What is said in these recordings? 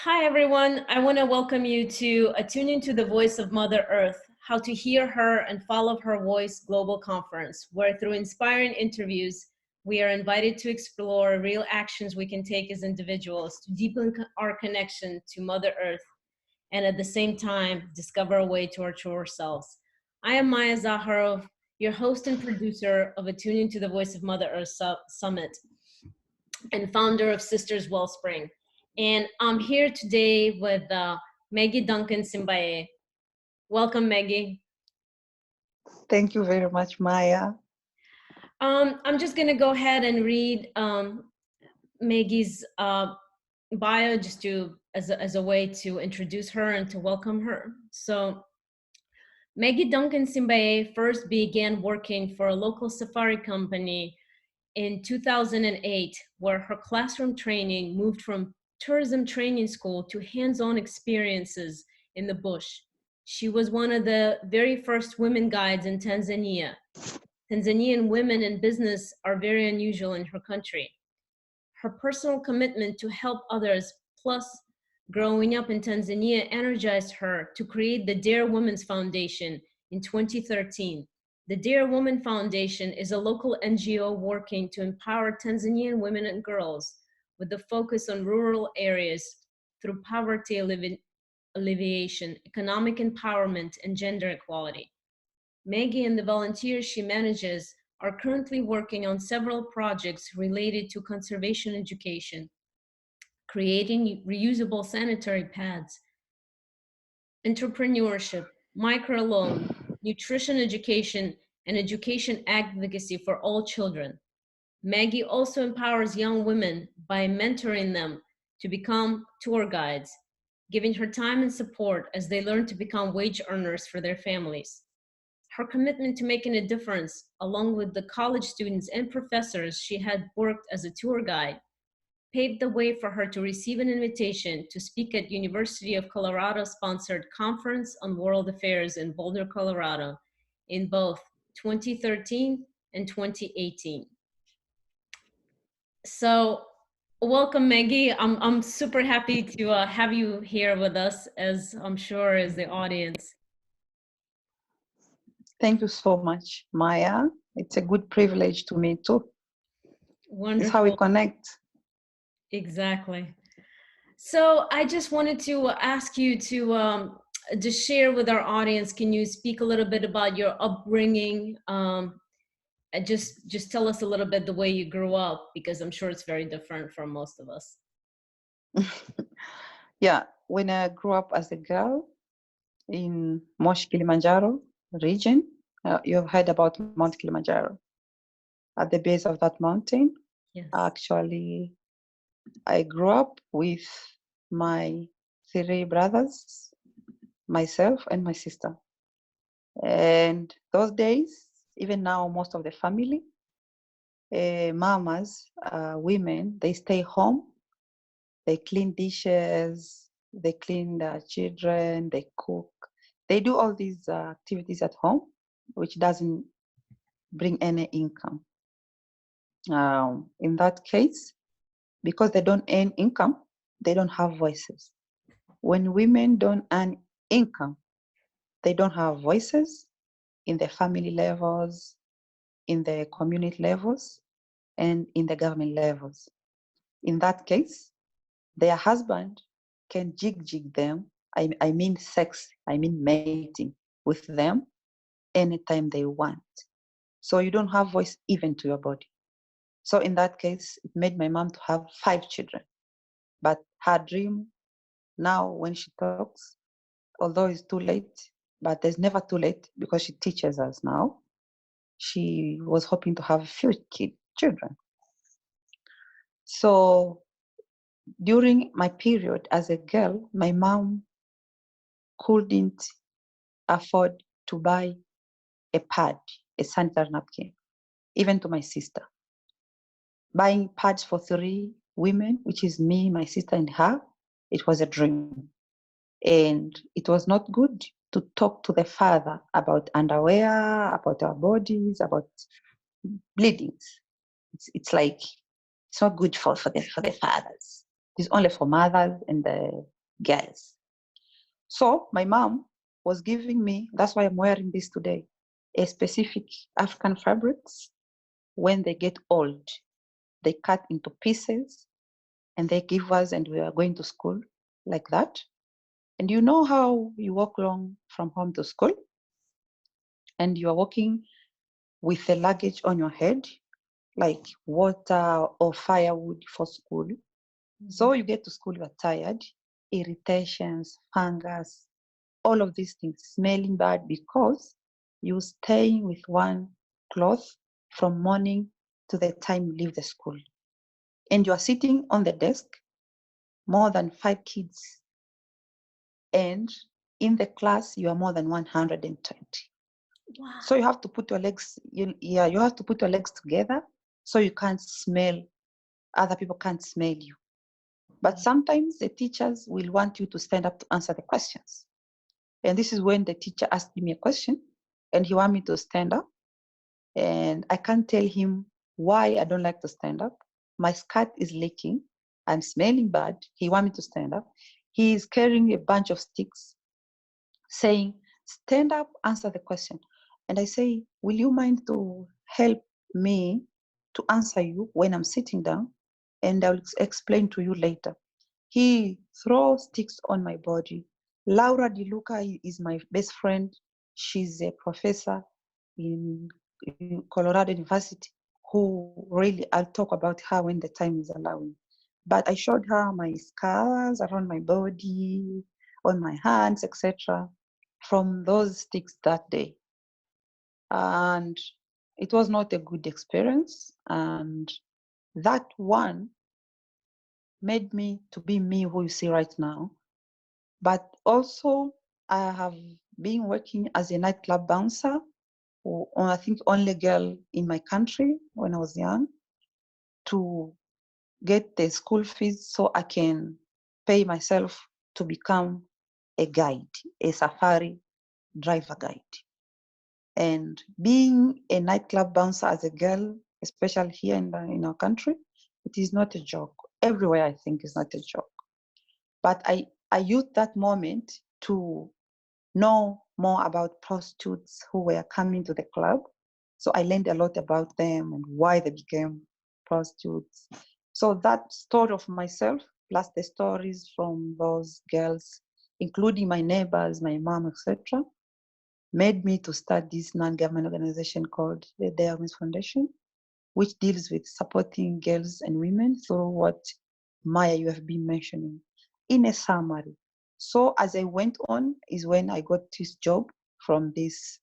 Hi, everyone. I want to welcome you to Attuning to the Voice of Mother Earth, How to Hear Her and Follow Her Voice Global Conference, where through inspiring interviews, we are invited to explore real actions we can take as individuals to deepen our connection to Mother Earth and at the same time, discover a way to our truer selves. I am Maya Zacharow, your host and producer of Attuning to the Voice of Mother Earth Summit and founder of Sisters Wellspring. And I'm here today with Maggie, Duncan, Simbeye. Welcome, Maggie. Thank you very much, Maya. I'm just going to go ahead and read Maggie's bio just as a way to introduce her and to welcome her. So Maggie Duncan Simbeye first began working for a local safari company in 2008, where her classroom training moved from tourism training school to hands-on experiences in the bush. She was one of the very first women guides in Tanzania. Tanzanian women in business are very unusual in her country. Her personal commitment to help others, plus growing up in Tanzania, energized her to create the Dare Women's Foundation in 2013. The Dare Women Foundation is a local NGO working to empower Tanzanian women and girls with the focus on rural areas through poverty alleviation, economic empowerment, and gender equality. Maggie and the volunteers she manages are currently working on several projects related to conservation education, creating reusable sanitary pads, entrepreneurship, microloan, nutrition education, and education advocacy for all children. Maggie also empowers young women by mentoring them to become tour guides, giving her time and support as they learn to become wage earners for their families. Her commitment to making a difference, along with the college students and professors she had worked as a tour guide, paved the way for her to receive an invitation to speak at University of Colorado-sponsored Conference on World Affairs in Boulder, Colorado, in both 2013 and 2018. So welcome, Maggie. I'm super happy to have you here with us, as I'm sure as the audience. Thank you so much, Maya. It's a good privilege to me too. Wonderful. It's how we connect. Exactly. So I just wanted to ask you to just share with our audience. Can you speak a little bit about your upbringing? Just tell us a little bit the way you grew up, because I'm sure it's very different from most of us. Yeah, when I grew up as a girl in Moshi, Kilimanjaro region, you've heard about Mount Kilimanjaro. At the base of that mountain, yes. Actually, I grew up with my 3 brothers, myself, and my sister. And those days, even now, most of the family, mamas, women, they stay home, they clean dishes, they clean the children, they cook. They do all these activities at home, which doesn't bring any income. In that case, because they don't earn income, they don't have voices. When women don't earn income, they don't have voices in the family levels, in the community levels, and in the government levels. In that case, their husband can jig them, I mean sex, I mean mating with them anytime they want. So you don't have voice even to your body. So in that case, it made my mom to have 5 children. But her dream now when she talks, although it's too late, but there's never too late because she teaches us now. She was hoping to have a few children. So during my period as a girl, my mom couldn't afford to buy a pad, a sanitary napkin, even to my sister. Buying pads for 3 women, which is me, my sister, and her, it was a dream. And it was not good to talk to the father about underwear, about our bodies, about bleedings. It's like, it's not good for the fathers. It's only for mothers and the girls. So my mom was giving me, that's why I'm wearing this today, a specific African fabrics. When they get old, they cut into pieces and they give us, and we are going to school like that. And you know how you walk along from home to school and you are walking with the luggage on your head, like water or firewood for school. So you get to school, you're tired, irritations, fungus, all of these things, smelling bad because you're staying with one cloth from morning to the time you leave the school. And you are sitting on the desk, more than 5 kids. And in the class, you are more than 120. Wow. So you have to put your legs, you have to put your legs together so you can't smell, other people can't smell you. But sometimes the teachers will want you to stand up to answer the questions. And this is when the teacher asked me a question and he wanted me to stand up. And I can't tell him why I don't like to stand up. My skirt is leaking. I'm smelling bad. He wants me to stand up. He is carrying a bunch of sticks saying, stand up, answer the question. And I say, will you mind to help me to answer you when I'm sitting down? And I'll explain to you later. He throws sticks on my body. Laura Di Luca is my best friend. She's a professor in Colorado University who really, I'll talk about her when the time is allowing. But I showed her my scars around my body, on my hands, etc., from those sticks that day. And it was not a good experience. And that one made me to be me who you see right now. But also, I have been working as a nightclub bouncer, or I think only girl in my country when I was young, to get the school fees so I can pay myself to become a guide, a safari driver guide. And being a nightclub bouncer as a girl, especially here in our country, it is not a joke. Everywhere I think is not a joke. But I used that moment to know more about prostitutes who were coming to the club. So I learned a lot about them and why they became prostitutes. So that story of myself, plus the stories from those girls, including my neighbors, my mom, etc., made me to start this non-government organization called the Diamonds Foundation, which deals with supporting girls and women through what, Maya, you have been mentioning. In a summary, so as I went on is when I got this job from this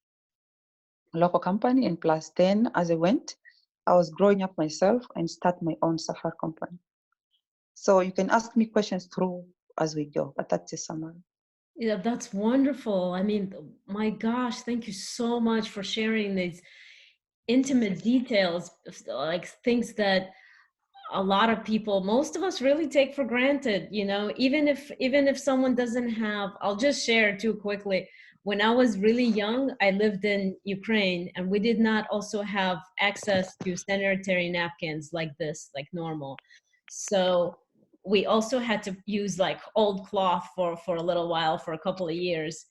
local company, and plus 10 as I went, I was growing up myself and start my own safari company. So you can ask me questions through as we go, but that's a summary. Yeah, that's wonderful. I mean, my gosh, thank you so much for sharing these intimate details, like things that a lot of people, most of us really take for granted, you know, even if someone doesn't have, I'll just share too quickly. When I was really young, I lived in Ukraine and we did not also have access to sanitary napkins like this, like normal. So we also had to use like old cloth for a little while, for a couple of years,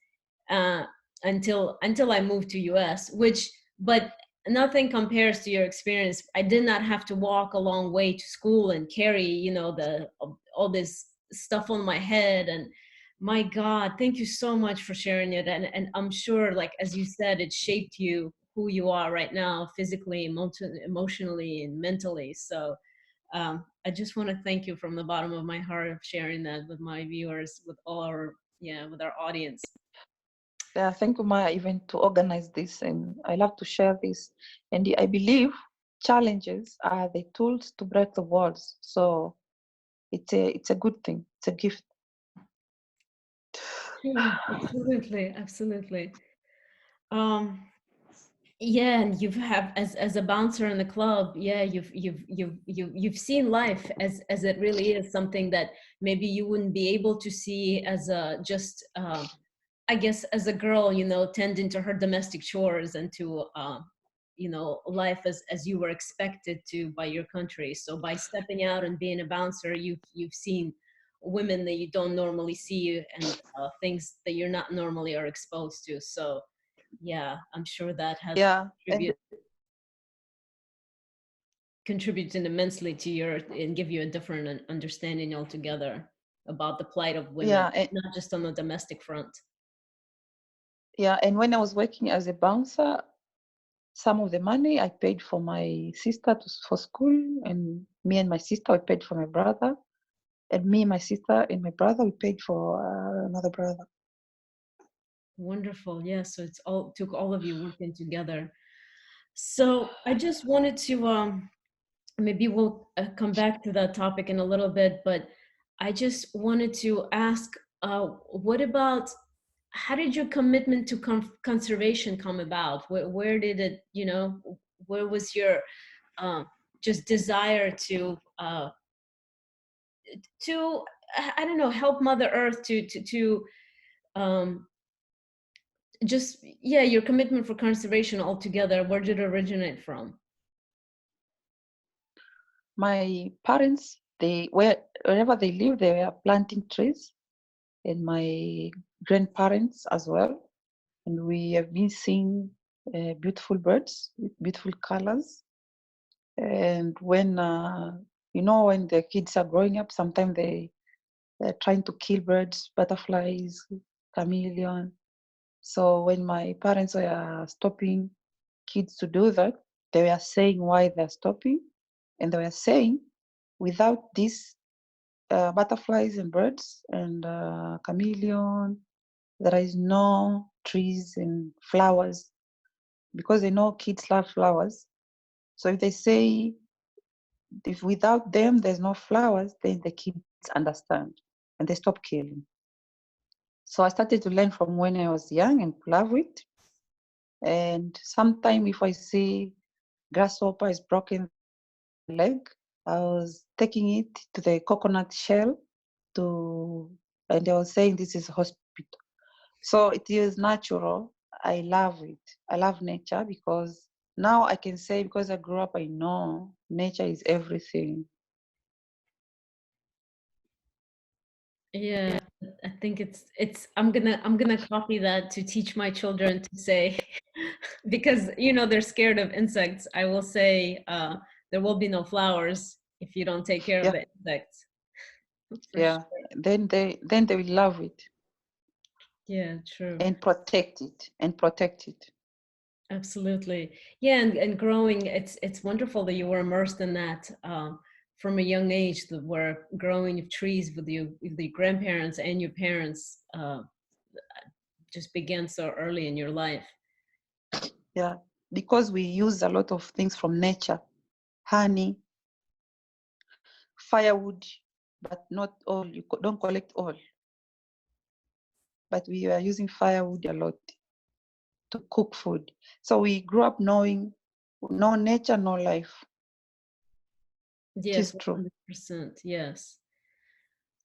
uh, until I moved to US, which, but nothing compares to your experience. I did not have to walk a long way to school and carry, you know, the all this stuff on my head. And my God, thank you so much for sharing it. And I'm sure, like as you said, it shaped you who you are right now, physically, emotionally, and mentally. So I just want to thank you from the bottom of my heart of sharing that with my viewers, with all our, yeah, with our audience. Thank you, Maya, even to organize this, and I love to share this. And I believe challenges are the tools to break the walls. So it's a good thing. It's a gift. Yeah, absolutely, absolutely. Um, yeah, and you've have as a bouncer in the club, yeah, you've seen life as it really is, something that maybe you wouldn't be able to see as a just I guess as a girl, you know, tending to her domestic chores and to you know, life as you were expected to by your country. So by stepping out and being a bouncer, you've seen women that you don't normally see, and things that you're not normally are exposed to. So yeah, I'm sure that has Yeah, and contributed immensely to your, and give you a different understanding altogether about the plight of women, yeah, and, not just on the domestic front. yeah. And when I was working as a bouncer, some of the money I paid for my sister for school, and me and my sister we paid for my brother, and me, my sister, and my brother we paid for another brother. Wonderful. Yeah, so it's all, took all of you working together. So I just wanted to maybe we'll come back to that topic in a little bit, but I just wanted to ask, what about, how did your commitment to conservation come about? Where did it, you know, where was your uh, just desire to I don't know, help Mother Earth to um, just, yeah, your commitment for conservation altogether? Where did it originate from? My parents, they were wherever they lived, they were planting trees, and my grandparents as well. And we have been seeing beautiful birds with beautiful colors. And when when the kids are growing up, sometimes they're trying to kill birds, butterflies, chameleon. So when my parents were stopping kids to do that, they were saying why they're stopping, and they were saying without these butterflies and birds and chameleon, there is no trees and flowers, because they know kids love flowers. So if they say if without them there's no flowers, then the kids understand and they stop killing. So I started to learn from when I was young and love it. And sometime if I see grasshopper is broken leg, I was taking it to the coconut shell to, and they were saying this is hospital. So it is natural. I love it. I love nature, because now I can say, because I grew up, I know nature is everything. Yeah, I think it's I'm gonna copy that to teach my children to say, because you know they're scared of insects. I will say, there will be no flowers if you don't take care of Yeah, the insects. For yeah. sure. Then they will love it Yeah, true. and protect it. Absolutely. Yeah, and growing, it's wonderful that you were immersed in that from a young age, that were growing of trees with you, with the grandparents and your parents, just began so early in your life. Yeah, because we use a lot of things from nature, honey, firewood, but not all. You don't collect all, but we are using firewood a lot to cook food. So we grew up knowing no nature, no life. It Yes, is true. 100%. Yes.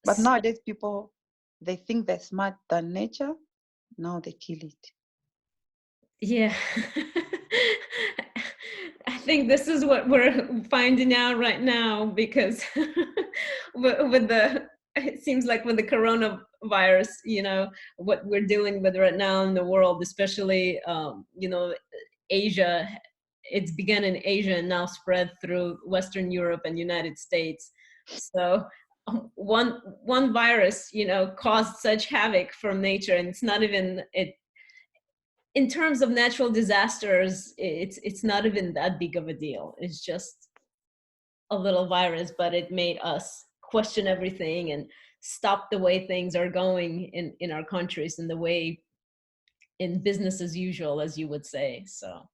But So, nowadays, people, they think they're smart than nature. Now they kill it. yeah. I think this is what we're finding out right now, because with the, it seems like with the coronavirus, you know, what we're dealing with right now in the world, especially, you know, Asia, it's begun in Asia and now spread through Western Europe and United States. So one virus, you know, caused such havoc from nature, and it's not even it, in terms of natural disasters, it's not even that big of a deal. It's just a little virus, but it made us question everything and stop the way things are going in our countries, and the way in business as usual, as you would say. So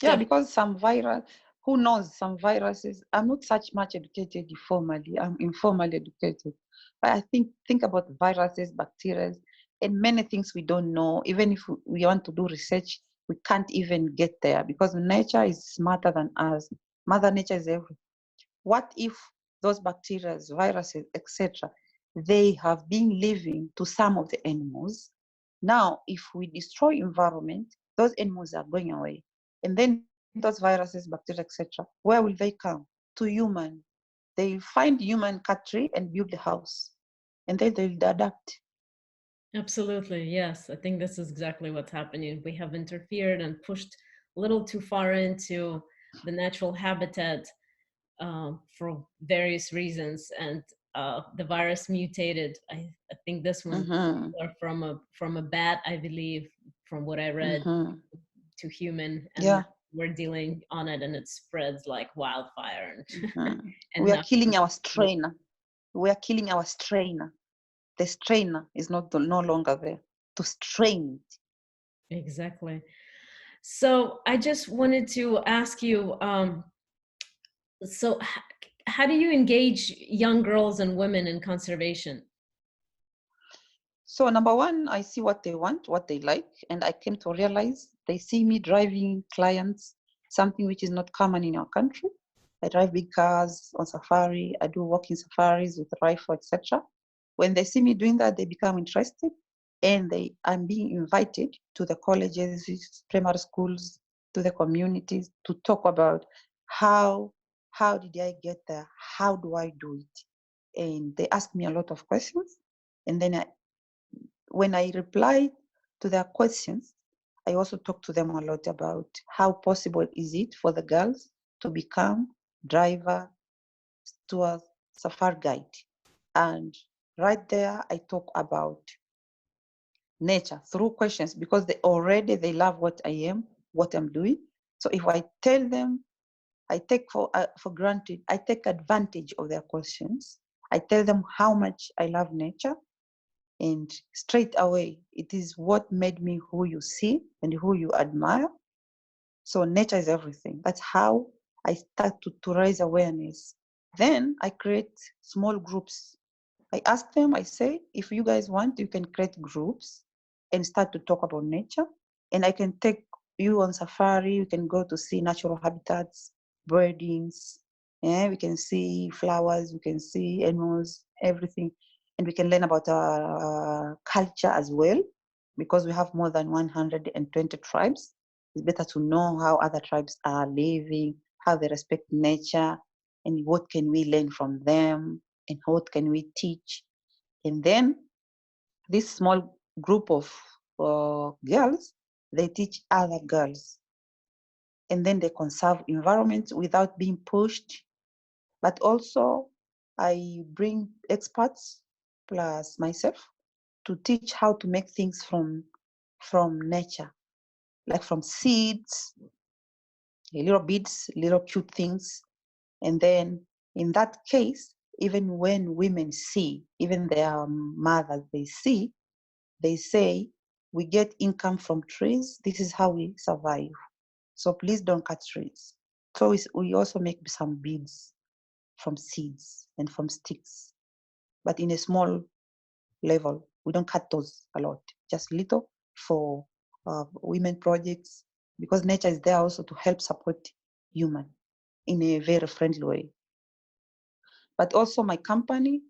Yeah, because some virus, who knows, some viruses, I'm not such much educated formally, I'm informally educated. But I think about viruses, bacteria, and many things we don't know. Even if we want to do research, we can't even get there, because nature is smarter than us. Mother Nature is everything. What if those bacteria, viruses, etc., they have been living to some of the animals? Now, if we destroy environment, those animals are going away. And then those viruses, bacteria, etc., where will they come? To human. They find human cut tree and build a house, and then they'll adapt. Absolutely, yes. I think this is exactly what's happening. We have interfered and pushed a little too far into the natural habitat for various reasons, and the virus mutated. I think this one Mm-hmm. from a bat, I believe, from what I read, Mm-hmm. to human, and now Yeah. we're dealing on it, and it spreads like wildfire, and Mm-hmm. and We are now killing our strain. We are killing our strain. The strain is no longer there to strain it. exactly. So I just wanted to ask you. So, how do you engage young girls and women in conservation? So number one, I see what they want, what they like, and I came to realize they see me driving clients, something which is not common in our country. I drive big cars on safari. I do walking safaris with rifle, etc. When they see me doing that, they become interested, and I'm being invited to the colleges, primary schools, to the communities to talk about how how did I get there? How do I do it? And they ask me a lot of questions, and then when I reply to their questions, I also talk to them a lot about how possible is it for the girls to become driver, steward, safari guide. And right there, I talk about nature through questions because they love what I am, what I'm doing. So if I tell them, I take for granted, I take advantage of their questions. I tell them how much I love nature, and straight away, it is what made me who you see and who you admire. So nature is everything. That's how I start to raise awareness. Then I create small groups. I ask them, I say, if you guys want, you can create groups and start to talk about nature. And I can take you on safari. You can go to see natural habitats, birdings. Yeah, we can see flowers, we can see animals, everything. And we can learn about our culture as well, because we have more than 120 tribes. It's better to know how other tribes are living, how they respect nature, and what can we learn from them, and what can we teach. And then this small group of girls, they teach other girls, and then they conserve environment without being pushed. But also, I bring experts plus myself to teach how to make things from nature, like from seeds, little beads, little cute things. And then in that case, even when women see, even their mothers, they say, we get income from trees. This is how we survive. So please don't cut trees. So we also make some beads from seeds and from sticks, but in a small level. We don't cut those a lot, just little for women projects, because nature is there also to help support human in a very friendly way. But also my company,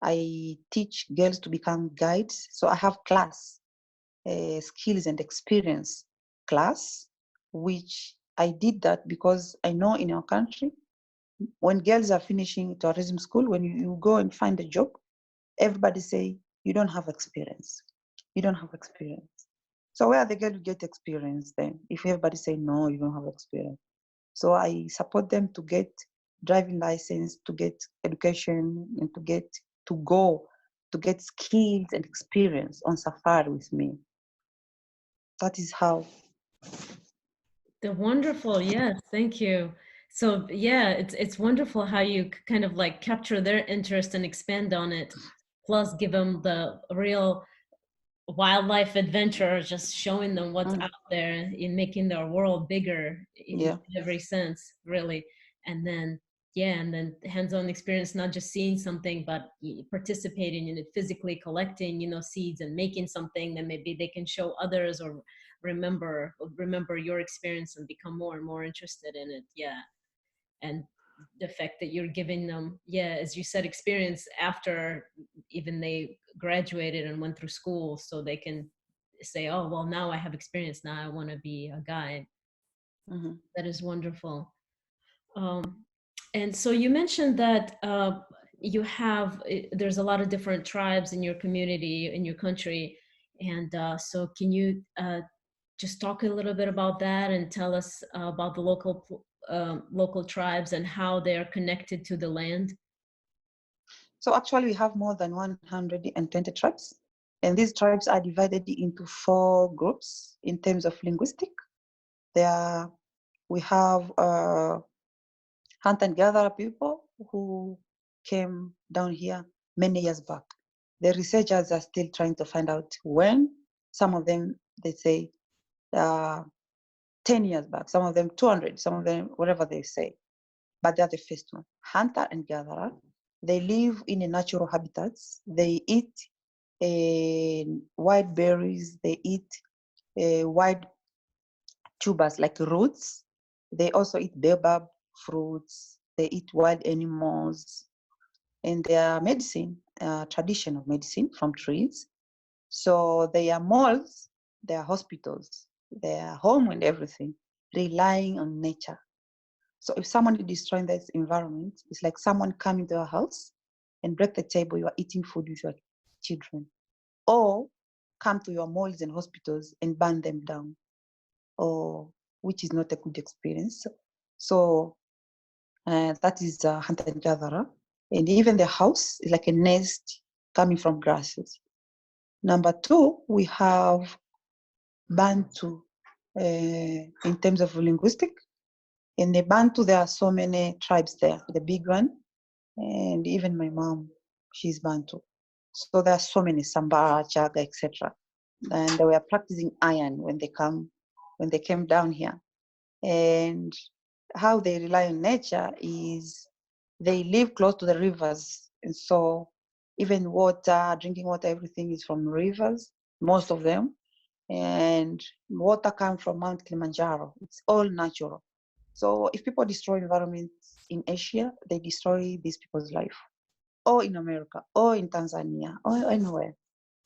I teach girls to become guides. So I have class, skills and experience class, which I did that because I know in our country, when girls are finishing tourism school, when you go and find a job, everybody say, you don't have experience. You don't have experience. So where are the girls get experience then? If everybody say, no, you don't have experience. So I support them to get driving license, to get education, and to get skills and experience on safari with me. That is how. The wonderful, yes, thank you. So yeah, it's wonderful how you kind of like capture their interest and expand on it, plus give them the real wildlife adventure, just showing them what's Mm, out there in making their world bigger in yeah. every sense, really. And then, yeah, and then hands-on experience, not just seeing something, but participating in it, physically collecting, seeds and making something that maybe they can show others, or remember your experience and become more and more interested in it. Yeah. And the fact that you're giving them, yeah, as you said, experience after even they graduated and went through school, so they can say, oh well, now I have experience, now I want to be a guide. Mm-hmm. That is wonderful. um, And so you mentioned that there's a lot of different tribes in your community, in your country. And so can you just talk a little bit about that and tell us about the local tribes and how they are connected to the land? So actually, we have more than 120 tribes, and these tribes are divided into 4 groups in terms of linguistic. There, we have hunt and gatherer people who came down here many years back. The researchers are still trying to find out when. Some of them, they say, uh, 10 years back, some of them 200, some of them whatever they say. But they're the first one. Hunter and gatherer. They live in a natural habitats. They eat wild berries. They eat wild tubers like roots. They also eat baobab fruits. They eat wild animals. And their medicine, traditional medicine from trees. So their malls, their hospitals, their home and everything, relying on nature. So if someone is destroying this environment, it's like someone coming to your house and break the table, you are eating food with your children. Or come to your malls and hospitals and burn them down, or which is not a good experience. So that is a hunter and gatherer. And even the house is like a nest coming from grasses. Number 2, we have Bantu in terms of linguistic. In the Bantu, there are so many tribes there, the big one, and even my mom, she's Bantu. So there are so many, Sambara, Chaga, etc. And they were practicing iron when they came down here. And how they rely on nature is they live close to the rivers. And so even water, drinking water, everything is from rivers, most of them. And water comes from Mount Kilimanjaro. It's all natural. So if people destroy environments in Asia, they destroy these people's life. Or in America, or in Tanzania, or anywhere.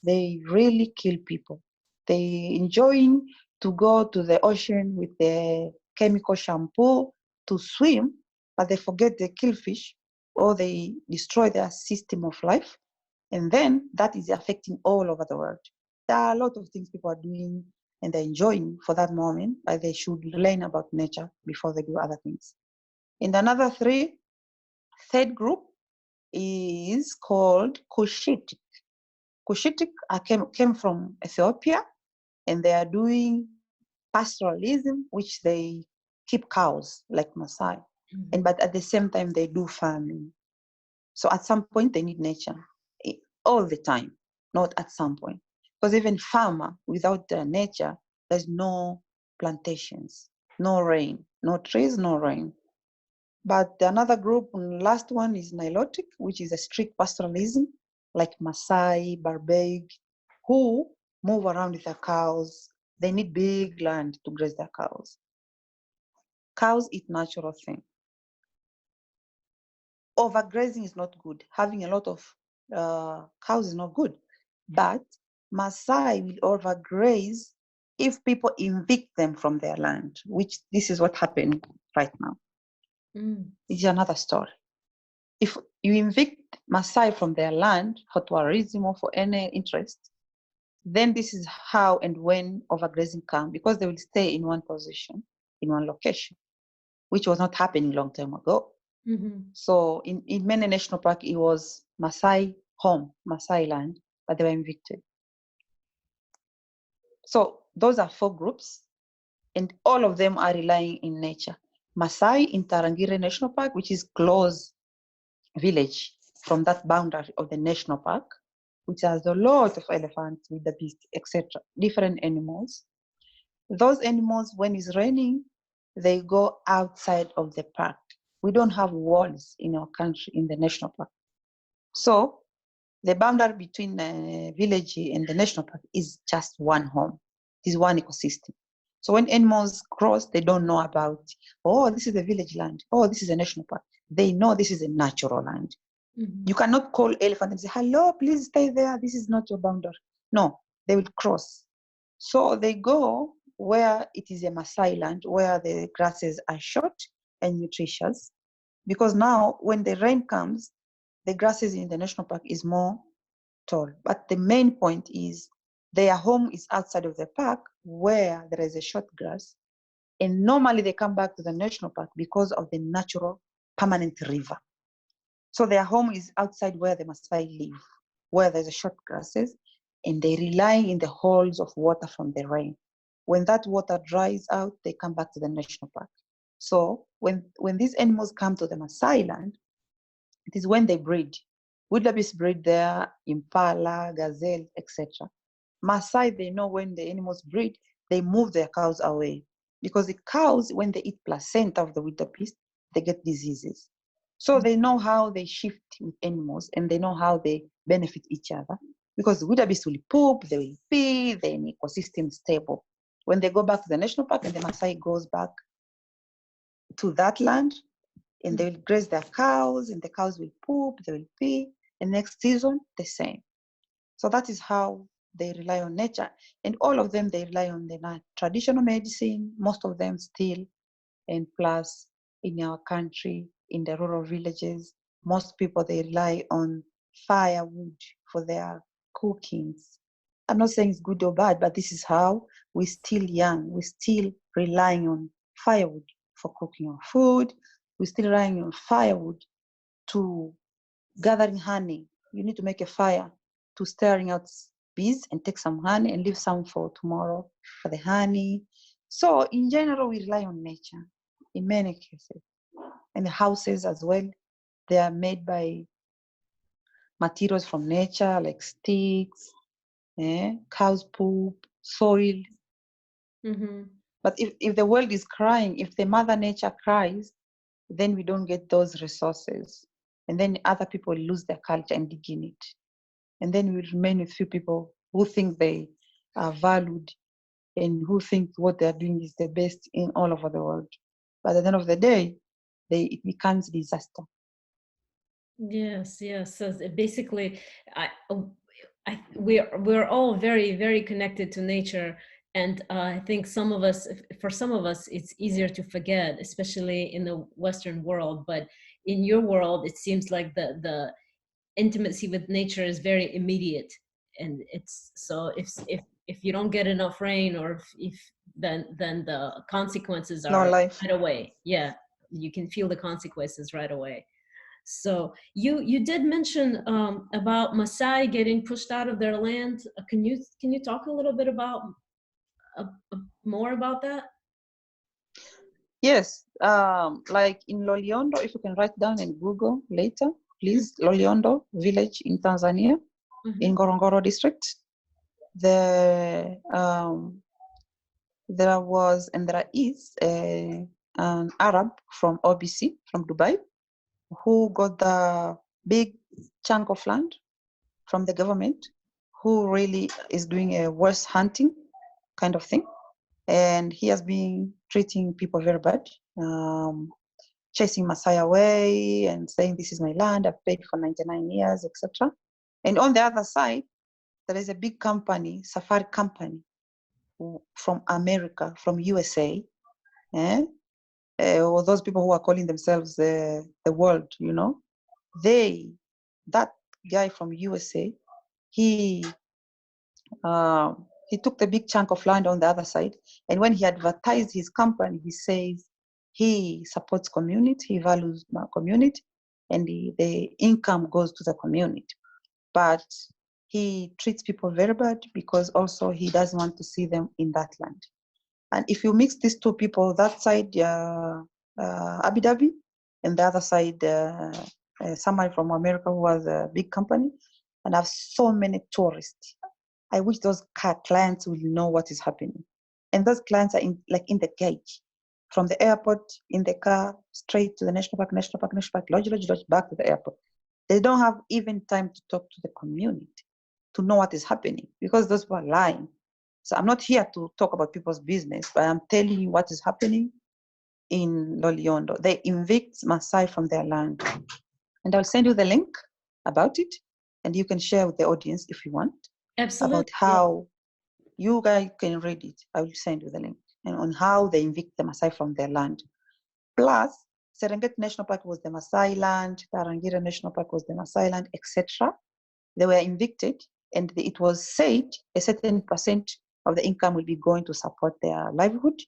They really kill people. They enjoying to go to the ocean with the chemical shampoo to swim, but they forget they kill fish or they destroy their system of life. And then that is affecting all over the world. There are a lot of things people are doing and they're enjoying for that moment, but they should learn about nature before they do other things. And another third group is called Cushitic. Cushitic came from Ethiopia, and they are doing pastoralism, which they keep cows like Maasai. And but at the same time, they do farming. So at some point, they need nature all the time, not at some point. Because even farmer, without nature, there's no plantations, no rain, no trees, no rain. But another group, last one is Nilotic, which is a strict pastoralism, like Maasai, Barbeg, who move around with their cows. They need big land to graze their cows. Cows eat natural things. Overgrazing is not good. Having a lot of cows is not good. But Maasai will overgraze if people evict them from their land, which this is what happened right now. It's another story. If you evict Maasai from their land for tourism or for any interest, then this is how and when overgrazing comes, because they will stay in one position, in one location, which was not happening a long time ago. So in many national parks, it was Maasai home, Maasai land, but they were evicted. So those are 4 groups, and all of them are relying in nature. Maasai in Tarangire National Park, which is close village from that boundary of the national park, which has a lot of elephants, wildebeest, etc., different animals. Those animals, when it's raining, they go outside of the park. We don't have walls in our country in the national park. So the boundary between the village and the national park is just one home. It is one ecosystem. So when animals cross, they don't know about, oh, this is the village land. Oh, this is a national park. They know this is a natural land. You cannot call elephant and say, hello, please stay there. This is not your boundary. No, they will cross. So they go where it is a Maasai land, where the grasses are short and nutritious. because now when the rain comes, the grasses in the national park is more tall. But the main point is their home is outside of the park where there is a short grass. And normally they come back to the national park because of the natural permanent river. So their home is outside where the Maasai live, where there's a short grasses, and they rely in the holes of water from the rain. When that water dries out, they come back to the national park. So when these animals come to the Maasai land, it is when they breed. Wildebeest breed there, impala, gazelle, etc. Maasai, they know when the animals breed, they move their cows away. Because the cows, when they eat placenta of the wildebeest, they get diseases. So they know how they shift with animals and they know how they benefit each other. Because the wildebeest will poop, they will pee, the ecosystem is stable. When they go back to the national park and the Maasai goes back to that land, and they will graze their cows, and the cows will poop, they will pee, and next season, the same. So that is how they rely on nature. And all of them, they rely on the traditional medicine, most of them still, and plus in our country, in the rural villages, most people, they rely on firewood for their cookings. I'm not saying it's good or bad, but this is how we're still young. We're still relying on firewood for cooking our food. We're still relying on firewood to gathering honey. You need to make a fire to stirring out bees and take some honey and leave some for tomorrow for the honey. So in general, we rely on nature in many cases. And the houses as well, they are made by materials from nature like sticks, cow's poop, soil. Mm-hmm. But if the world is crying, if the mother nature cries, then we don't get those resources. And then other people lose their culture and dig in it. And then we remain with few people who think they are valued and who think what they're doing is the best in all over the world. But at the end of the day, it becomes disaster. Yes, yes. So basically, I, we're all very, very connected to nature, and I think some of us, for some of us, it's easier to forget, especially in the Western world. But in your world, it seems like the intimacy with nature is very immediate, and it's so if you don't get enough rain, or if then the consequences No are life. right away. Yeah, you can feel the consequences right away. So you did mention about Maasai getting pushed out of their land. Can you talk a little bit about more about that? Yes, like in Loliondo, if you can write down in Google later, please, Loliondo village in Tanzania, in Mm-hmm. Ngorongoro district. There was and there is an Arab from OBC, from Dubai, who got the big chunk of land from the government, who really is doing a worse hunting kind of thing. And he has been treating people very bad, chasing Maasai away and saying, this is my land, I've paid for 99 years, etc. And on the other side, there is a big company, safari company, from America, from USA, or those people who are calling themselves the world, that guy from USA, he he took the big chunk of land on the other side, and when he advertised his company, he says he supports community, he values community, and the income goes to the community. But he treats people very bad because also he doesn't want to see them in that land. And if you mix these two people, that side Abu Dhabi, and the other side somebody from America who has a big company, and have so many tourists. I wish those clients will know what is happening. And those clients are in the cage. From the airport, in the car, straight to the national park, lodge, back to the airport. They don't have even time to talk to the community, to know what is happening, because those people are lying. So I'm not here to talk about people's business, but I'm telling you what is happening in Loliondo. They evict Maasai from their land. And I'll send you the link about it, and you can share with the audience if you want, Absolutely. about how you guys can read it. I will send you the link, and on how they evict the Maasai from their land. Plus, Serengeti National Park was the Maasai land, Tarangire National Park was the Maasai land, etc. They were evicted, and it was said a certain percent of the income will be going to support their livelihood.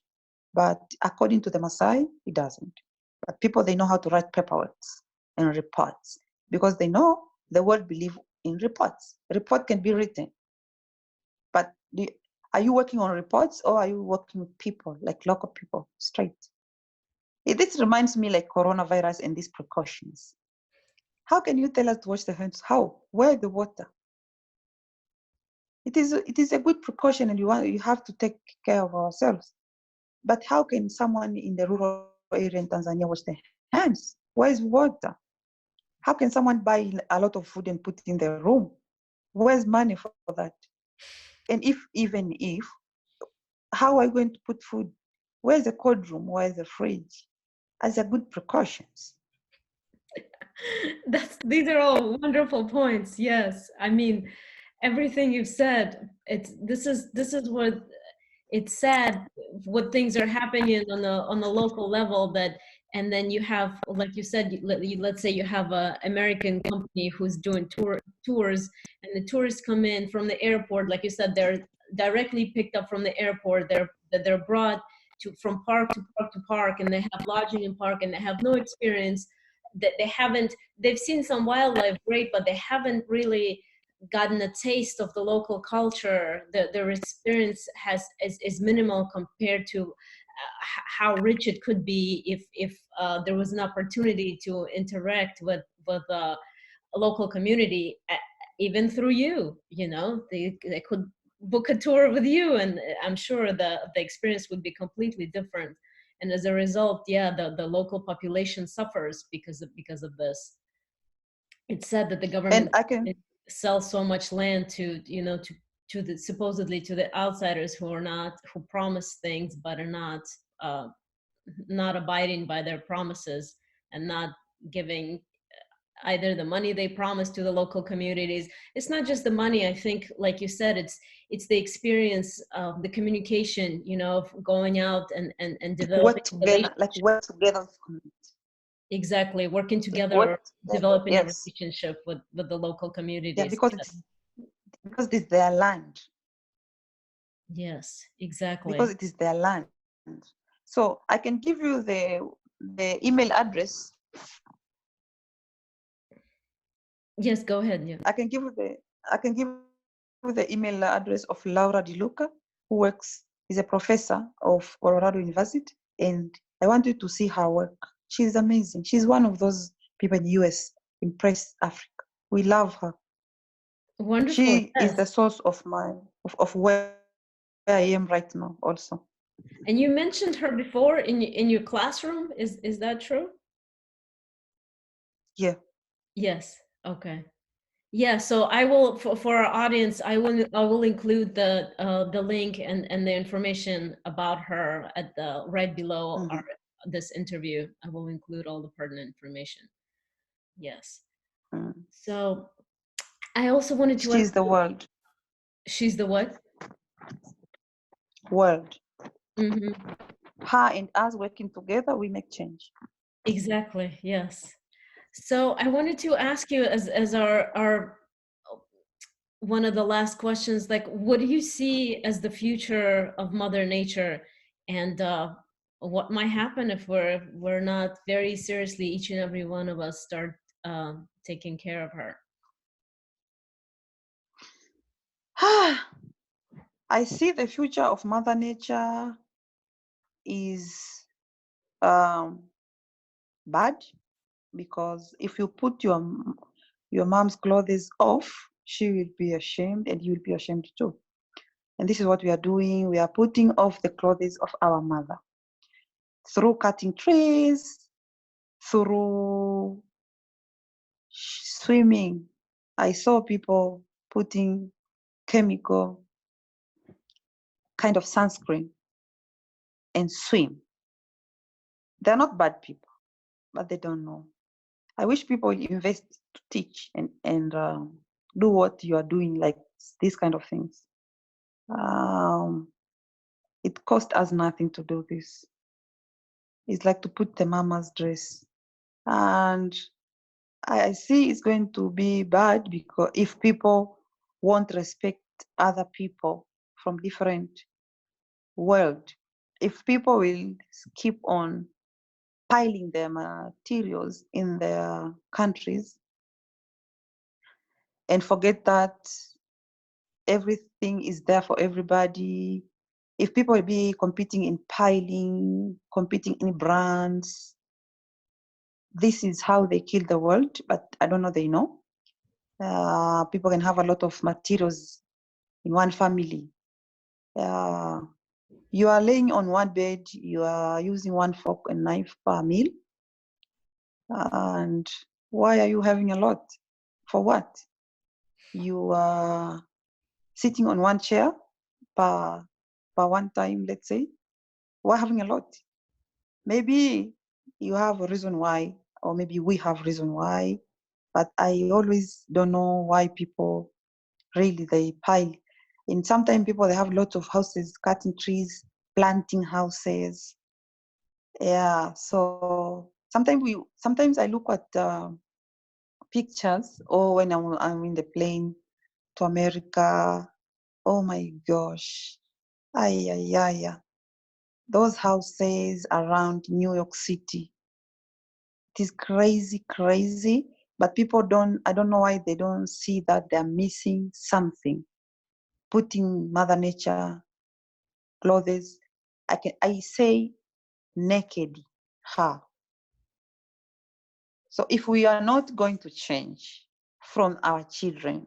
But according to the Maasai, it doesn't. But people, they know how to write paperwork and reports because they know the world believe in reports. A report can be written. But are you working on reports or are you working with people, like local people, straight? This reminds me like coronavirus and these precautions. How can you tell us to wash the hands? How? Where the water? It is a good precaution, and you have to take care of ourselves. But how can someone in the rural area in Tanzania wash their hands? Where is water? How can someone buy a lot of food and put it in their room? Where's money for that? And even if, how are you going to put food? Where's the cold room? Where's the fridge? As a good precautions. These are all wonderful points. Yes, I mean, everything you've said. This is what it's sad. What things are happening on the local level that, and then you have, like you said, let's say you have a American company who's doing tours, and the tourists come in from the airport. Like you said, they're directly picked up from the airport. They're brought to from park to park to park, and they have lodging in park, and they have no experience. That they've seen some wildlife, great, but they haven't really gotten a taste of the local culture. Their experience is minimal compared to how rich it could be if there was an opportunity to interact with a local community, even through you. You know, they could book a tour with you, and I'm sure the experience would be completely different. And as a result, yeah, the local population suffers because of this. It's said that the And government I can, sells so much land to, you know, to the supposedly to the outsiders who promise things but are uh, not abiding by their promises, and not giving either the money they promise to the local communities. It's not just the money. I think, like you said, it's the experience of the communication, you know, of going out and developing work together, like relationships. work together with community. Exactly, working Like work together, together. developing a Yes. relationship with the local Yeah, communities. because it's their land. Yes, exactly. Because it is their land. So I can give you the email address. Yes, go ahead. Yeah. I can give you the email address of Laura Di Luca, who works, is a professor of Colorado University, and I want you to see her work. She's amazing. She's one of those people in the US impress Africa. We love her. Wonderful. She is Yes. the source of of where I am right now also. And you mentioned her before in your classroom. Is that true? Yeah. Yes. Okay. Yeah. So I will for our audience, I will include the link and the information about her at the right below Mm-hmm. our this interview. I will include all the pertinent information. Yes. Mm. So I also wanted to ask She's the you, world. she's the what? World. Mm-hmm. Her and us working together, we make change. Exactly. Yes. So I wanted to ask you as our one of the last questions, like, what do you see as the future of Mother Nature, and what might happen if we're not very seriously, each and every one of us, start taking care of her? I see the future of Mother Nature is um, bad, because if you put your mom's clothes off, she will be ashamed and you will be ashamed too. And this is what we are doing. We are putting off the clothes of our mother through cutting trees, through swimming. I saw people putting chemical kind of sunscreen and swim. They're not bad people, but they don't know. I wish people invest to teach and do what you are doing, like these kind of things. Um, it cost us nothing to do this. It's like to put the mama's dress. And I see it's going to be bad because if people won't respect other people from different world, if people will keep on piling their materials in their countries and forget that everything is there for everybody, if people will be competing in piling, competing in brands, this is how they kill the world, but I don't know, they know. People can have a lot of materials in one family. You are laying on one bed, you are using one fork and knife per meal. And why are you having a lot? For what? You are sitting on one chair per one time, let's say. Why having a lot? Maybe you have a reason why, or maybe we have reason why, but I always don't know why people really they pile. And sometimes people they have lots of houses, cutting trees, planting houses. Yeah, so sometimes I look at pictures, or when I'm in the plane to America. Oh my gosh, ay ay ay, ay. Those houses around New York City. It is crazy, crazy. But people I don't know why they don't see that they're missing something. Putting Mother Nature clothes, I say naked her. So if we are not going to change from our children,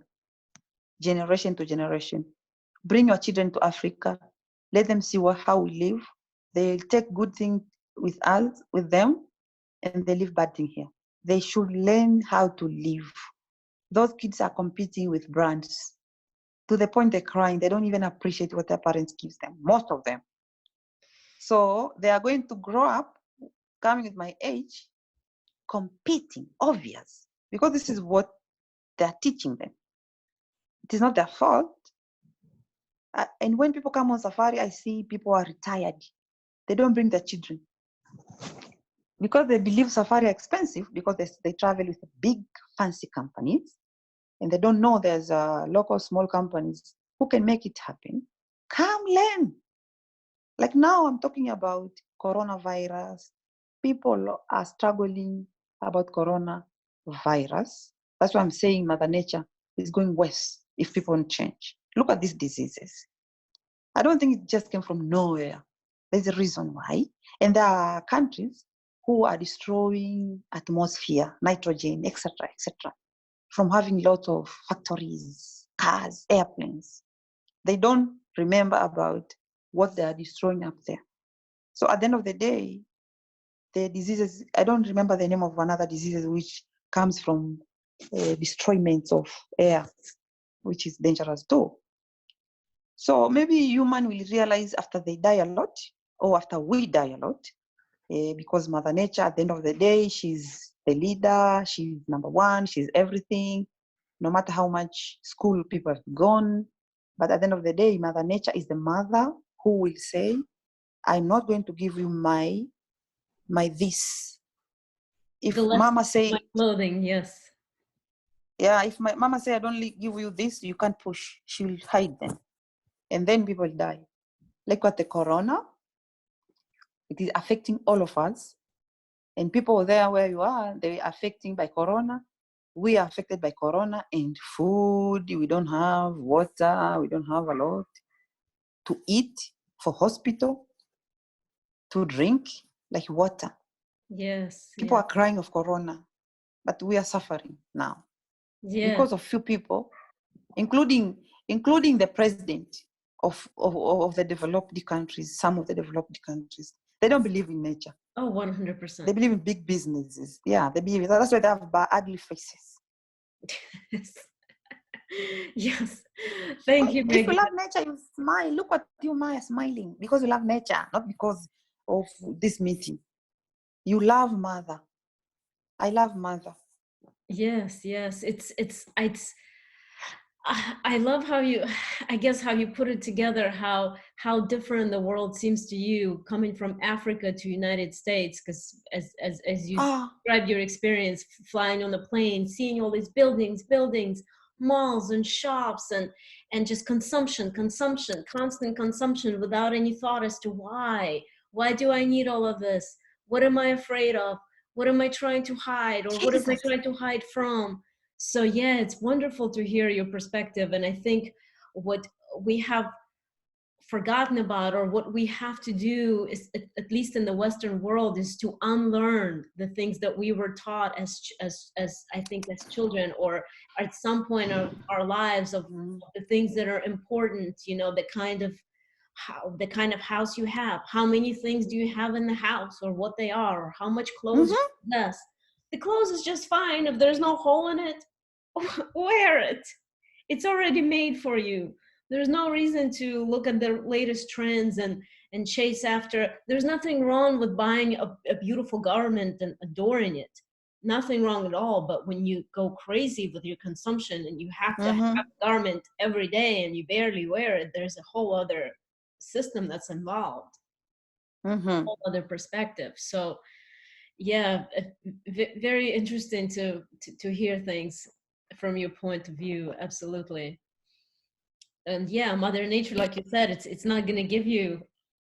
generation to generation, bring your children to Africa, let them see how we live. They'll take good things with us, with them, and they leave bad things here. They should learn how to live. Those kids are competing with brands to the point they're crying. They don't even appreciate what their parents give them, most of them. So they are going to grow up, coming with my age, competing, obvious, because this is what they're teaching them. It is not their fault. And when people come on safari, I see people are retired. They don't bring their children because they believe safari are expensive, because they travel with big fancy companies, and they don't know there's local small companies who can make it happen. Come learn. Like now I'm talking about coronavirus. People are struggling about coronavirus. That's why I'm saying Mother Nature is going worse if people don't change. Look at these diseases. I don't think it just came from nowhere. There's a reason why. And there are countries who are destroying atmosphere, nitrogen, etc., etc., from having lots of factories, cars, airplanes. They don't remember about what they are destroying up there. So at the end of the day, the diseases, I don't remember the name of another disease which comes from destroyment of air, which is dangerous too. So maybe human will realize after they die a lot, or after we die a lot, because Mother Nature, at the end of the day, she's the leader, she's number one, she's everything, no matter how much school people have gone. But at the end of the day, Mother Nature is the mother who will say, I'm not going to give you my this. The If less mama my say, clothing, yes. yeah, if my mama say I don't give you this, you can't push, she will hide them. And then people die. Like what the corona, it is affecting all of us. And people there where you are, they are affected by corona. We are affected by corona, and food, we don't have water, we don't have a lot to eat, for hospital, to drink, like water. Yes, People yeah. are crying of corona, but we are suffering now Yes. because of few people, including the president of the developed countries, some of the developed countries. They don't believe in nature. Oh, They 100%. believe in big businesses. Yeah, they believe. That's why they have ugly faces. Yes. Yes. Thank you, If you Maggie. love nature, you smile. Look at you, Maya, smiling because you love nature, not because of this meeting. You love mother. I love mother. Yes, yes. It's I love how you, I guess how you put it together, how different the world seems to you coming from Africa to United States, because as you Ah, described your experience flying on the plane, seeing all these buildings, malls and shops, and just consumption, constant consumption without any thought as to why do I need all of this? What am I afraid of? What am I trying to hide, or what am I Jesus. trying to hide from? So yeah, it's wonderful to hear your perspective. And I think what we have forgotten about, or what we have to do is, at least in the Western world, is to unlearn the things that we were taught as I think as children, or at some point of our lives, of Mm-hmm. the things that are important, the kind of house you have, how many things do you have in the house, or what they are, or how much clothes you Mm-hmm. possess. The clothes is just fine if there's no hole in it. Wear it. It's already made for you. There's no reason to look at the latest trends and chase after. There's nothing wrong with buying a beautiful garment and adoring it. Nothing wrong at all. But when you go crazy with your consumption and you have to Mm-hmm. have a garment every day and you barely wear it, there's a whole other system that's involved, Mm-hmm. whole other perspective. So yeah, very interesting to hear things from your point of view. Absolutely. And yeah, Mother Nature, like you said, it's not going to give you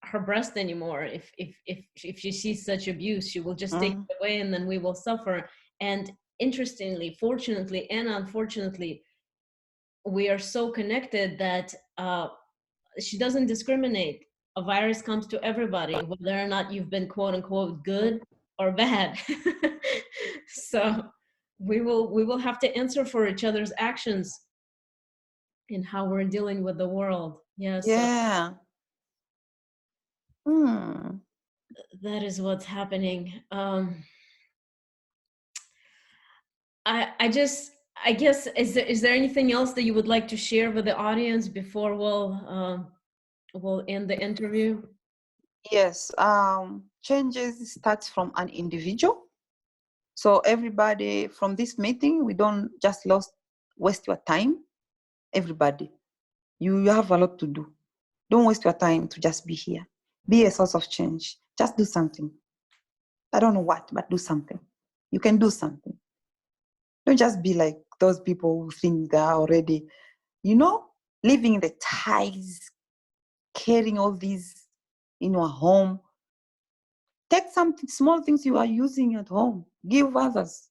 her breast anymore. If she sees such abuse, she will just take Mm-hmm. it away, and then we will suffer. And interestingly, fortunately and unfortunately, we are so connected that she doesn't discriminate. A virus comes to everybody, whether or not you've been quote unquote good or bad. So we will have to answer for each other's actions in how we're dealing with the world. Yeah, so Yeah. Hmm. that is what's happening. I guess, is there anything else that you would like to share with the audience before we'll end the interview? Yes. Changes starts from an individual. So everybody from this meeting, we don't just waste your time. Everybody, you have a lot to do. Don't waste your time to just be here. Be a source of change. Just do something. I don't know what, but do something. You can do something. Don't just be like those people who think they are already, you know, living in the ties, carrying all these in your home. Take something, small things you are using at home, give others,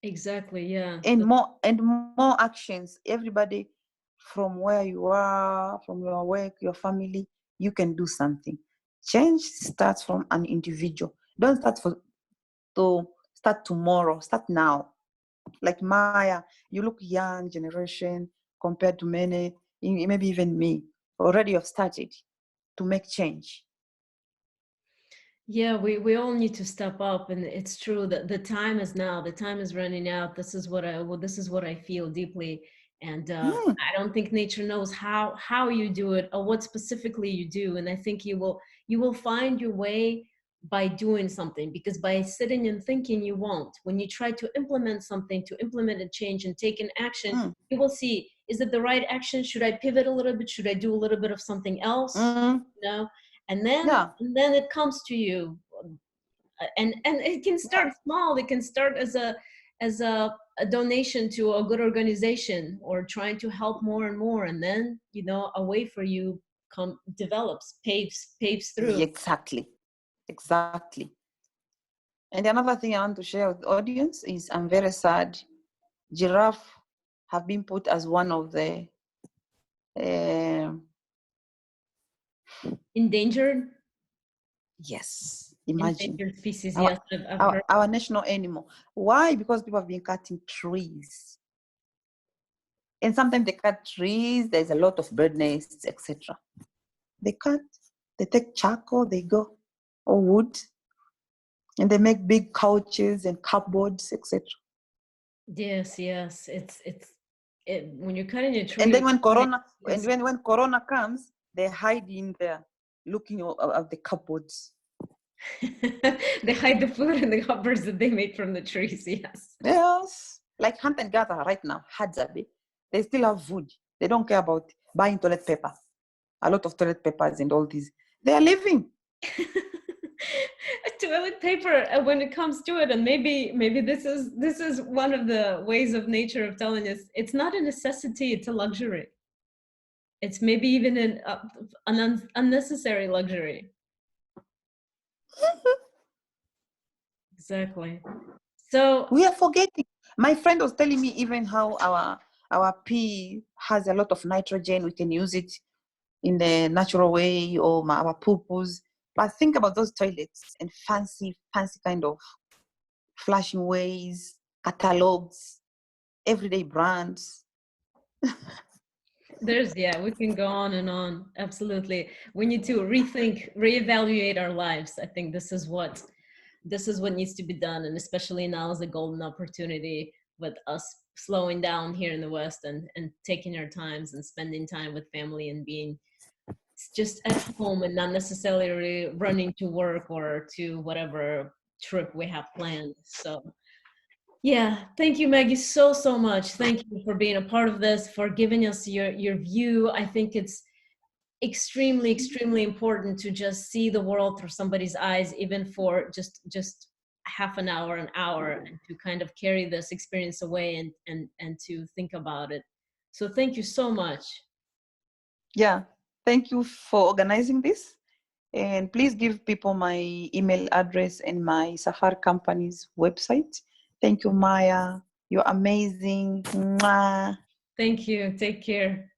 Exactly, yeah. and more actions. Everybody, from where you are, from your work, your family, you can do something. Change starts from an individual. Don't to start tomorrow. Start now. Like Maya, you look young generation compared to many, maybe even me. Already you've started to make change. Yeah, we all need to step up, and it's true that the time is now. The time is running out. This is what I feel deeply, and Mm, I don't think nature knows how you do it or what specifically you do. And I think you will find your way by doing something, because by sitting and thinking you won't. When you try to implement something, to implement a change and take an action, mm, you will see, is it the right action? Should I pivot a little bit? Should I do a little bit of something else? mm, You know, and then yeah, and then it comes to you. And it can yeah, start small. It can start as a donation to a good organization, or trying to help more and more, and then a way for you come develops, paves through. exactly, exactly. And another thing I want to share with the audience is I'm very sad. Giraffe have been put as one of the uh, Endangered yes. Imagine endangered species, our, yes, I've our heard. our national animal. Why? Because people have been cutting trees, and sometimes they cut trees. There's a lot of bird nests, etc. They cut. They take charcoal. They go or wood, and they make big couches and cupboards, etc. Yes, when you're cutting a And tree, then when corona, and it's when corona comes, they hide in there, looking at the cupboards. they hide the food in the cupboards that they made from the trees. Yes. Yes. like hunt and gather right now, Hadzabe, they still have food. They don't care about buying toilet paper, a lot of toilet papers and all these. They are living. Toilet paper, when it comes to it, and maybe this is one of the ways of nature of telling us it's not a necessity, it's a luxury. It's maybe even an unnecessary luxury. Exactly. So We are forgetting. My friend was telling me even how our pee has a lot of nitrogen. We can use it in the natural way, or our poo-poos. But think about those toilets and fancy kind of flashing ways, catalogs, everyday brands. we can go on and on. Absolutely. We need to rethink, reevaluate our lives. I think this is what needs to be done, and especially now is a golden opportunity with us slowing down here in the West and taking our times and spending time with family and being just at home and not necessarily running to work or to whatever trip we have planned. So yeah, thank you, Maggie, so much. Thank you for being a part of this, for giving us your view. I think it's extremely important to just see the world through somebody's eyes, even for just half an hour, and to kind of carry this experience away and to think about it. So thank you so much. Yeah, thank you for organizing this. And please give people my email address and my Safari company's website. Thank you, Maya. You're amazing. Mwah. Thank you. Take care.